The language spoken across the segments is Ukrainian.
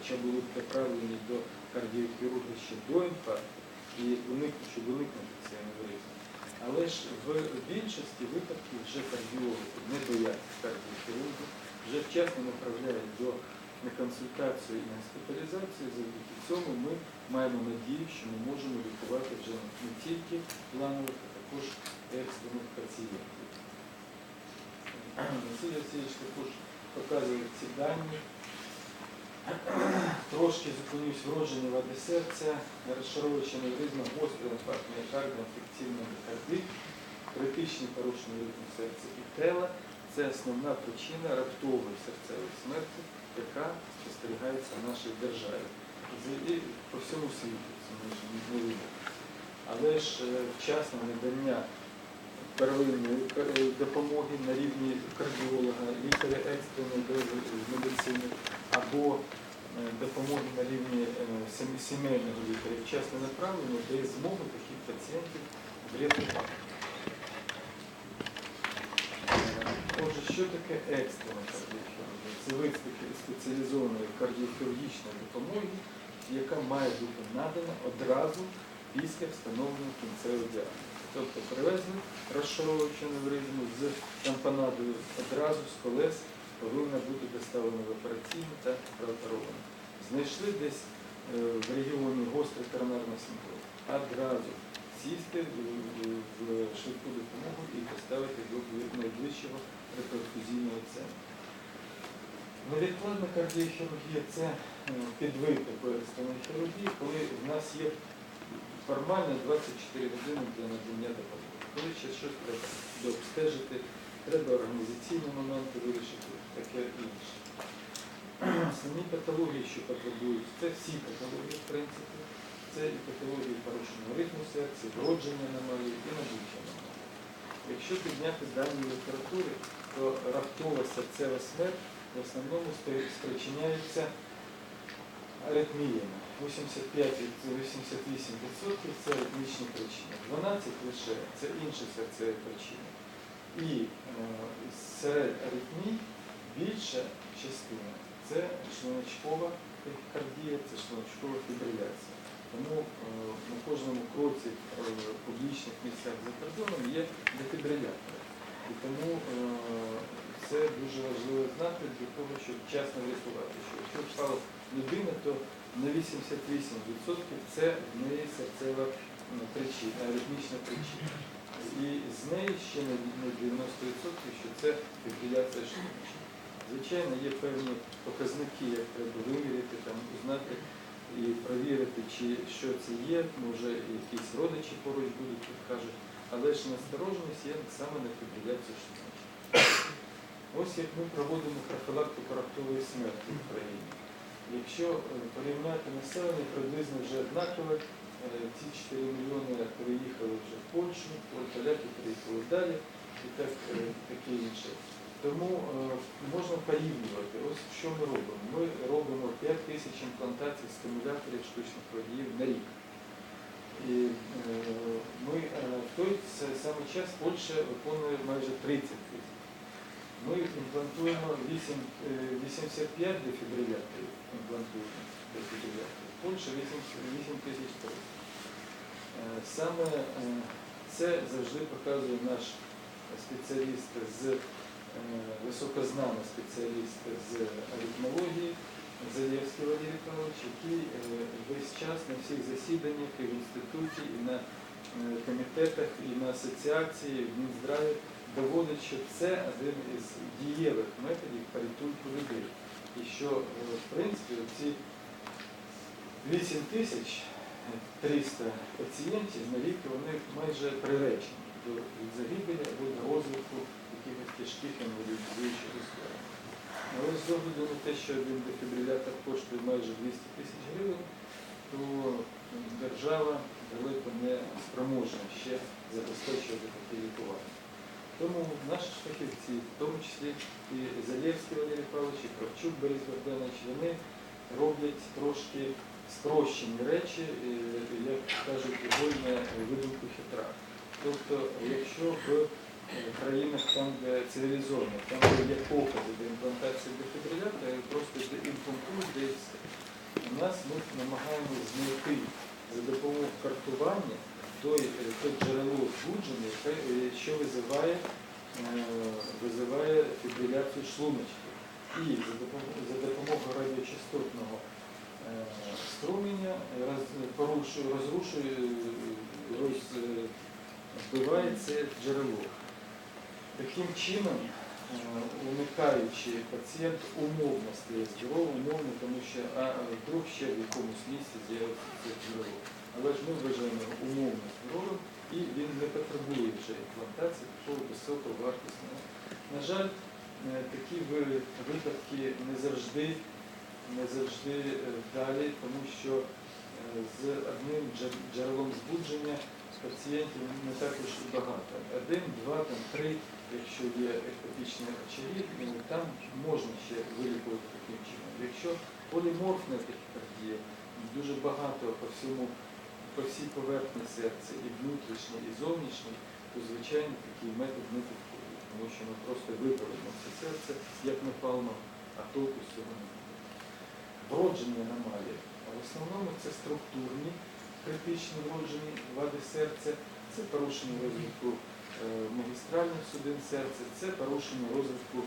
хоча були б направлені до кардіохірурга ще до інфаркту, і щоб уникнути цей аневризм. Але ж в більшості випадків вже кардіологи не бояться кардіохірургу, вже вчасно направляють на консультацію і на госпіталізацію. Завдяки цьому ми маємо надію, що ми можемо лікувати вже не тільки планових, а також екстрених пацієнтів. Василь Васильович також показує ці дані. Трошки зупинюсь вроджені вади серця, розшаровуюча аневризма, гострий інфаркт міокарда, інфекційний міокардит, критичні порушення ритму серця і тела – це основна причина раптової серцевої смерті, яка спостерігається в нашій державі. І по всьому світу це не видно. Але ж вчасне надання первинної допомоги на рівні кардіолога, лікаря екстреної медицини або допомоги на рівні сімейного лікаря, вчасне направлення дає змогу таких пацієнтів врятувати. Отже, що таке екстрена кардіохірургія? Це вид спеціалізованої кардіохірургічної допомоги, яка має бути надана одразу після встановлення кінцевого діагнозу. Тобто привезли розшаровуючу аневризму з тампонадою, одразу з колес повинна бути доставлена в операційну та прооперована. Знайшли десь в регіоні гострий коронарний синдром, одразу сісти в швидку допомогу і поставити до найближчого реперфузійного центру. Невідкладна кардіохірургія – це підвид такої екстреної хірургії, коли в нас є формально 24 години для надання допомоги. Коли ще щось треба дообстежити, треба організаційні моменти вирішити, таке інше. Самі патології, що потребують, це всі патології, в принципі. Це і патології порушення ритму серця, вродження аномалії і набуття аномалії. Якщо підняти дані літератури, то раптова серцева смерть в основному спричиняється аритміями. 85-88% це аритмічні причини, 12% лише це інші серцеві причини. І серед аритмій більша частина – це шлуночкова кардія, це шлуночкова фібриляція. Тому на кожному кроці в публічних місцях за кордоном є дефібрилятори. І тому це дуже важливо знати для того, щоб вчасно врятувати. Що якщо впала людина, то на 88% це в неї серцева причина, аритмічна причина. І з неї ще на 90%, що це фібриляція шлуночка. Звичайно, є певні показники, як треба виміряти, узнати і перевірити, чи що це є, може якісь родичі поруч будуть, підкажуть. Але ж настороженість є саме на фібриляцію шлуночка. Ось як ми проводимо профілактику раптової смерті в Україні. Якщо порівняти населення, приблизно вже однакове, ці 4 мільйони переїхали вже в Польщу, поляки приїхали далі і таке інше. Тому можна порівнювати. Ось що ми робимо. Ми робимо 5 тисяч імплантацій стимуляторів штучних кровоїв на рік. І ми в той самий час Польща виконує майже 30 тисяч. Ми імплантуємо 85 дефібриляторів. Польща 8300. Саме це завжди показує наш спеціаліст високознаний спеціаліст з аритмології Залєвський Валерій Павлович, який весь час на всіх засіданнях і в інституті, і на комітетах, і на асоціації, в Мінздраві доводить, що це один із дієвих методів порятунку людей. І що, в принципі, ці 8300 пацієнтів на рік, вони майже приречені до загибелі або до розвитку якихось тяжких інвалідизуючих історій. Але з огляду на те, що один дефібрилятор коштує майже 200 тисяч гривень, то держава далеко не спроможна ще забезпечувати таке лікування. Тому наші фахівці, в тому числі і Залєвський Валерій Павлович, і Кравчук Борис Богданович, вони роблять трошки спрощені речі, як кажуть, вольне видумку хитра. Тобто, якщо в країнах, там, де цивілізовано, там, де є походи до імплантації дефібрилятора, просто імплантують, де і все. нас ми намагаємося знайти за допомогою картування те джерело збудження, що визиває фібриляцію шлуночки. І за допомогою радіочастотного струмення розбиває це джерело. Таким чином, уникаючи, пацієнт умовно стає здоровим, умовно, тому що вдруг ще в якомусь місці з'явиться це джерело. Але ж ми вважаємо його умовно здоровим, і він не потребує вже імплантації такого високовартісного. На жаль, такі випадки не завжди вдалі, тому що з одним джерелом збудження пацієнтів не так уж і багато. 1, 2, 3, якщо є ектопічний очевид, там можна ще вилікувати таким чином. Якщо поліморфна тахікардія, дуже багато по всій поверхні серця, і внутрішній, і зовнішній, то, звичайно, такий метод не підходить, тому що ми просто випалимо це серце, як напалмо, а толку з цього не буде. Вроджені аномалії. А в основному це структурні, критичні вроджені вади серця, це порушення розвитку магістральних судин серця, це порушення розвитку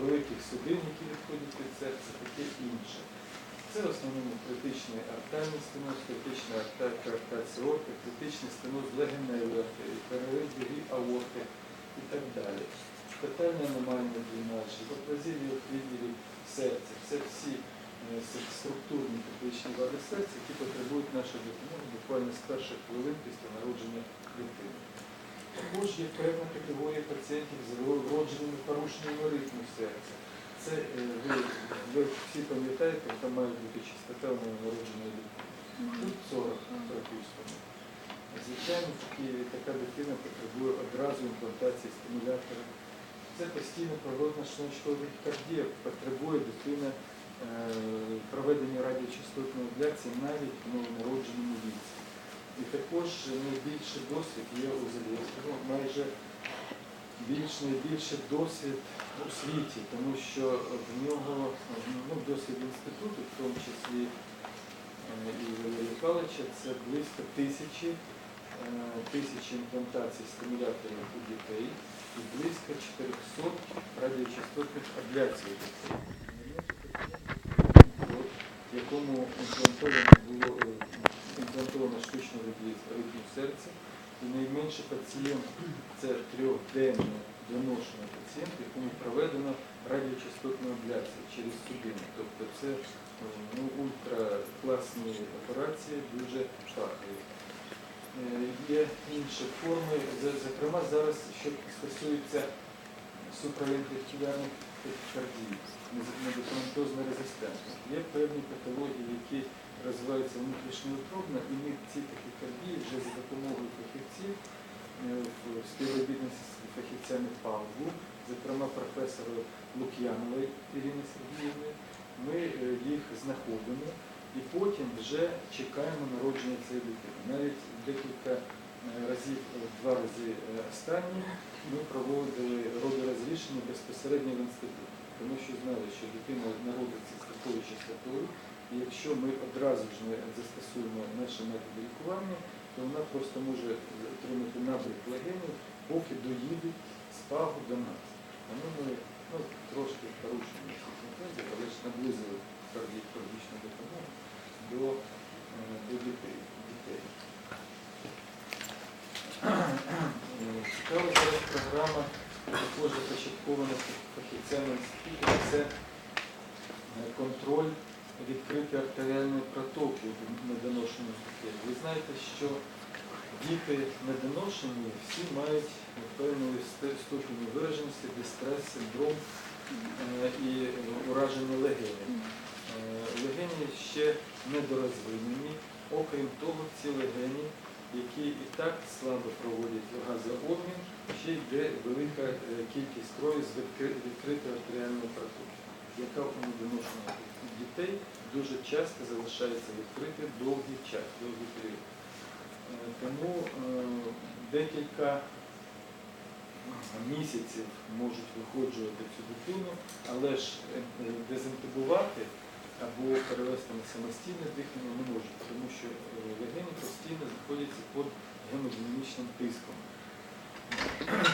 великих судин, які відходять від серця, таке інше. Це в основному критичний артеріальний стеноз, критична коарктація аорти, критичний стеноз легеневої артерії, перерив дуги аорти і так далі. Тотальна аномальна дренаж, гіпоплазія відділів серця. Це всі структурні критичні вади серця, які потребують нашої допомоги буквально з перших хвилин після народження дитини. Також є певна категорія пацієнтів з вродженими порушеннями ритму серця. Це ви всі пам'ятаєте, там має бути частота народження дитини. Тут 40 практично. Звичайно, така дитина потребує одразу імплантації стимулятора. Це постійно проводна шлуночкова тахікардія, потребує дитина проведення радіочастотної абляції навіть в новонародженому віці. І також найбільший досвід є у Залєвського, майже найбільший досвід у світі, тому що в нього досвід інституту, в тому числі і Валерія Павловича, це близько тисячі імплантацій стимуляторів у дітей і близько 400 радіочастотних абляцій у дітей, в якому імплантовано штучну ритму серця. І найменший пацієнт – це 3-денний доношений пацієнт, якому проведено радіочастотну абляцію через судину. Тобто це ультракласні операції, дуже фахові. Є інші форми, зокрема зараз, що стосується суправентикулярних тахікардій, медикаментозно резистентних. Є певні патології, які розвиваються внутрішньоутробно, і ми ці тахікардії вже за допомогою фахівців в співробітниці з фахівцями ПАВЛу, зокрема професора Лук'янової Ірини Сергіївни, ми їх знаходимо і потім вже чекаємо народження цієї дитини. Навіть декілька разів, 2 рази останні, ми проводили родорозрішення безпосередньо в інституті, тому що знали, що дитина народиться з такою частотою, і якщо ми одразу ж не застосуємо наші методи лікування, то вона просто може отримати набряк легенів, поки доїде з ПАГу до нас. Тому ми трошки порушимо цих методів, але ж наблизили кардіологічну допомогу до дітей. Цікава зараз програма, також започаткована фахівцями інституту, це контроль відкритої артеріальної протоки в недоношеному дітей. Ви знаєте, що діти недоношені всі мають певної ступені вираженості, дистрес-синдром і ураження легенів. Легені ще недорозвинені. Окрім того, ці легені, які і так слабо проводять газообмін, ще йде велика кількість крові з відкритої артеріальної протоки, яка у недоношених дітей дуже часто залишається відкритою довгий час, довгий період. Тому декілька місяців можуть виходжувати цю дитину, але ж дезінтубувати інтубувати або перевести на самостійне дихання не можуть, тому що легені постійно знаходяться під гемодинамічним тиском,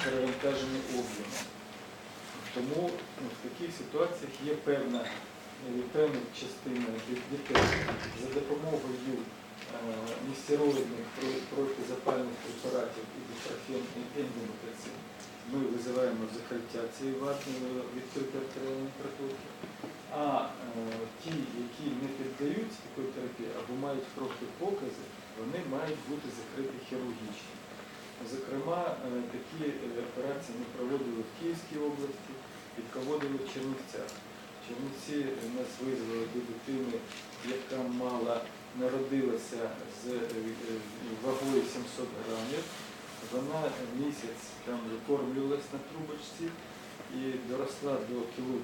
перевантажені об'ємом. Тому в таких ситуаціях є певна частина дітей за допомогою нестероїдних протизапальних препаратів і дистрофен і ендометрицин. Ми визиваємо закриття цієї ватної відкритої артеріальної протоки. А ті, які не піддають такої терапії або мають покази, вони мають бути закриті хірургічно. Зокрема, такі операції ми проводили в Київській області і проводили в Чернівцях. Чернівці нас визвали до дитини, яка народилася з вагою 700 грамів. Вона місяць там викормлювалась на трубочці і доросла до кіло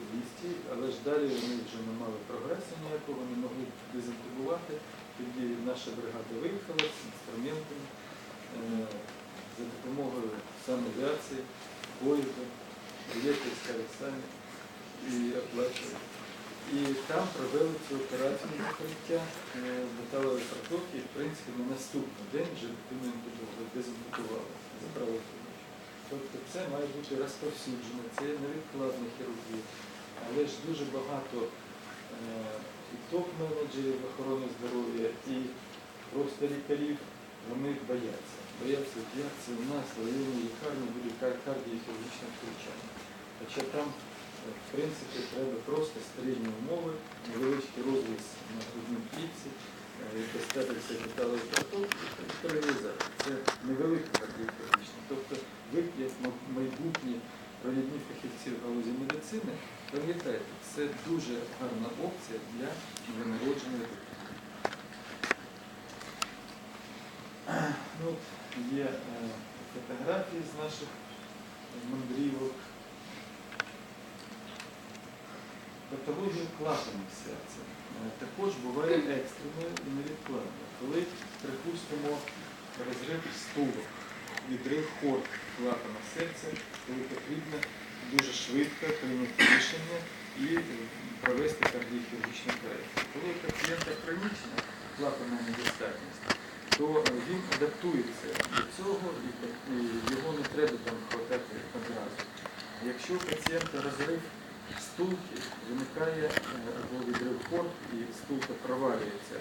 200, але ж далі вони вже не мали прогресу ніякого, не могли дезінтубувати. Тоді наша бригада виїхала з інструментами за допомогою самоавіації, поїзду, білети скали самі і оплачували. І там провели цю операцію закриття металової протоки, і в принципі на наступний день вже дитину дезінфікували за правоохоронців. Тобто це має бути розповсюджено, це невідкладна хірургія. Але ж дуже багато і топ-менеджерів охорони здоров'я, і просто лікарів, вони бояться. Бояться, як це у нас в районі лікарні буде кардіохірургічне втручання. Хоча там, в принципі, треба просто стерильні умови, невеличкий розріз на грудній клітці, достатися металової протоки і стерилізація. Це невелика кардіохірургічна. Тобто ви, як майбутні провідні фахівці в галузі медицини, пам'ятайте, це дуже гарна опція для новонародженої дитини. Є фотографії з наших мандрівок. Патологія клапанів серця також буває екстреною і невідкладною. Коли, припустимо, розрив стулок, відрив хорд клапана серця, коли потрібно дуже швидко прийняти рішення і провести кардіохірургічну корекцію. Коли у пацієнта хронічна клапанна недостатність, то він адаптується до цього і його не треба там хватати одразу. Якщо у пацієнта розрив стулки, виникає або відрив хорд і стулка провалюється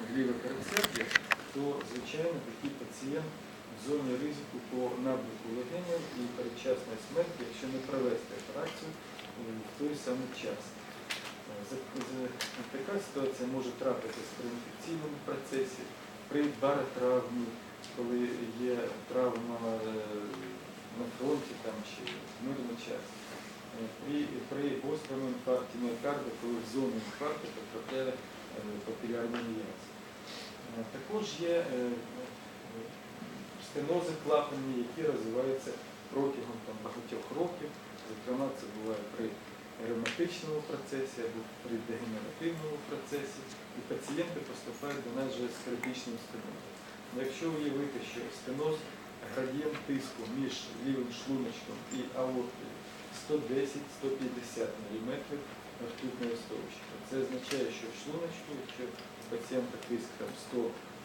в ліве передсердя, то, звичайно, такий пацієнт в зоні ризику по набряку легенів і передчасної смерті, якщо не провести операцію в той самий час. Така ситуація може трапитися при інфекційному процесі, при баротравмі, коли є травма на фронті там, чи в мирний час. При гострому інфаркті міокарда, коли в зону інфаркту потрапляє папілярний м'яз. Також є стенози клапанні, які розвиваються протягом багатьох років. Зокрема, це буває при ревматичному процесі або при дегенеративному процесі. І пацієнти поступають до нас вже з критичним стенозом. Якщо уявити, що стеноз, градієнт тиску між лівим шлуночком і аортою 110-150 мм ртутного стовпчика. Це означає, що в шлуночку, якщо у пацієнта тиск 100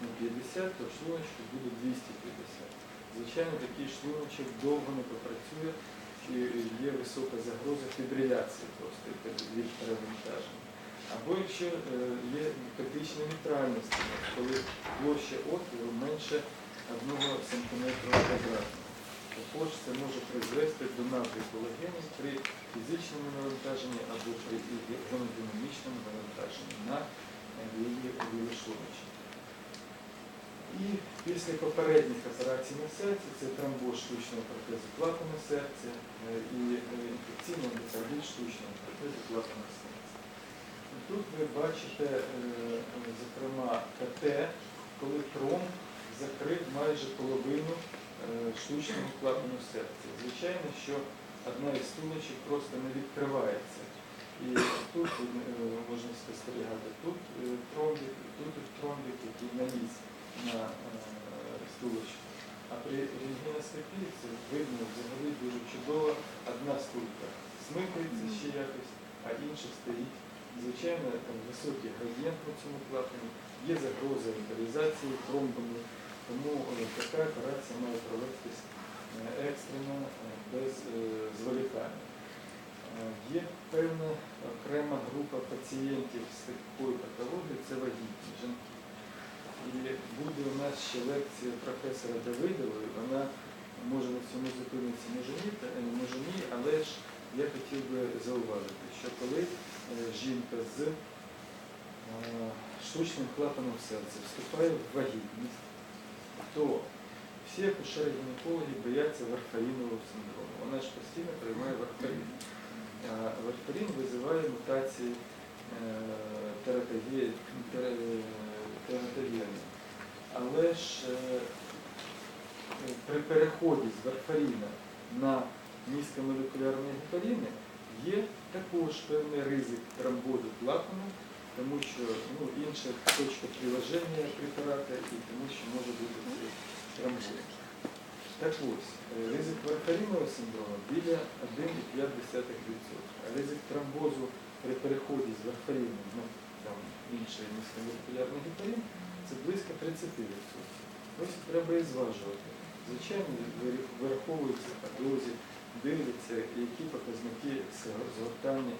на 50, то в шлуночку буде 250. Звичайно, такий шлуночок довго не попрацює, і є висока загроза фібриляції просто від перевантаження. Або якщо є критична мітральність, коли площа отвору менше 1 см квадратного. Також це може призвести до набряку легенів при фізичному навантаженні або при гемодинамічному навантаженні на лівий шлуночок. І після попередніх операцій на серці, це тромбоз штучного протезу клапана серця і інфекційний ендокардит штучного протезу клапана серця. Тут ви бачите, зокрема, КТ, коли тромб закрив майже половину штучного клапану серця. Звичайно, що одна із стулочок просто не відкривається. І тут можна спостерігати, тут тромбик, тут тромбик, який наліз на стулочку. А при рентгеноскопії це видно взагалі дуже чудово. Одна стулька смикається ще якось, а інша стоїть звичайно, там високий градієнт на цьому клапані, є загроза емболізації тромбами, тому така операція має проводитись екстрено, без зволікання. Є певна окрема група пацієнтів з такою патологією, це вагітні жінки. І буде у нас ще лекція професора Давидової, вона може на цьому зупинитися, може ні, але ж я хотів би зауважити, що коли жінка з штучним клапаном серця вступає в вагітність, то всі акушери-гінекологи бояться варфарінового синдрому. Вона ж постійно приймає варфарин. А варфарин визиває мутації тератогенні. Але ж при переході з варфаріна на низькомолекулярні гепарини є також певний ризик тромбозу клапану, тому що інша точка приложення препарата і тому що може бути тромбоз. Так ось, ризик варфарінового синдрому біля 1,5%, а ризик тромбозу при переході з варфаріну на інший низькомолекулярний гепарин це близько 30%. Ось треба і зважувати. Звичайно, вираховуються по дозі, дивляться, які показники згортання.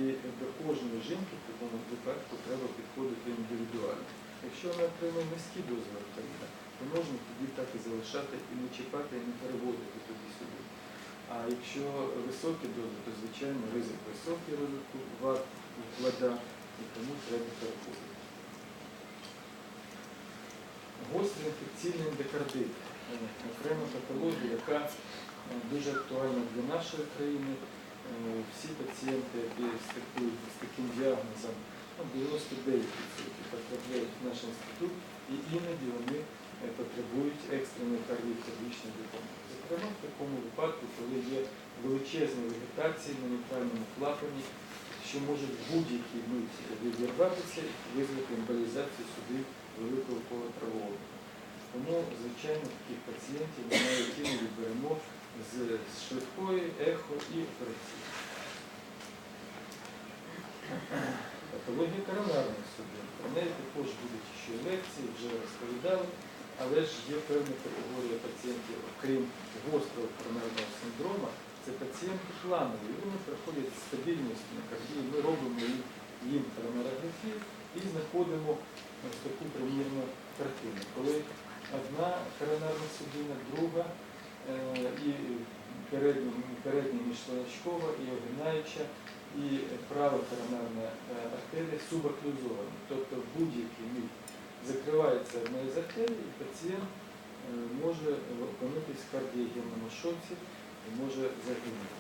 І до кожної жінки в такому випадку треба підходити індивідуально. Якщо вона отримує низькі дози варфаріна, то можна тоді так і залишати, і не чіпати, і не переводити туди-сюди. А якщо високі дози, то, звичайно, ризик високий розвитку вода, і тому треба переходити. Гострий інфекційний ендокардит – окрема патологія, яка дуже актуальна для нашої країни. Всі пацієнти, які стикуються з таким діагнозом, 99% потрапляють в наш інститут, і іноді вони потребують екстреної кардіохірургічної допомоги. Зокрема, в такому випадку, коли є величезні вегетації на нейтральному клапані, що можуть в будь-якій миті відірватися і визвати емболізацію судин великого кола кровообігу. Тому, звичайно, таких пацієнтів ми навіть іноді беремо з швидкої, ехо і операційної. Патологія коронарної судин. Про неї також будуть ще лекції, вже розповідали, але ж є певна категорія пацієнтів, окрім гострого коронарного синдрому, це пацієнти планові. Вони проходять стабільну стенокардію, ми робимо їм коронарографію і знаходимо ось таку примірну картину. Коли одна коронарна судина, друга і передня міжшлуночкова, і огинаюча, і права коронарна артерія субоклюзована. Тобто в будь-який мить закривається одна із артерій, і пацієнт може опинитись в кардіогенному шоці і може загинути.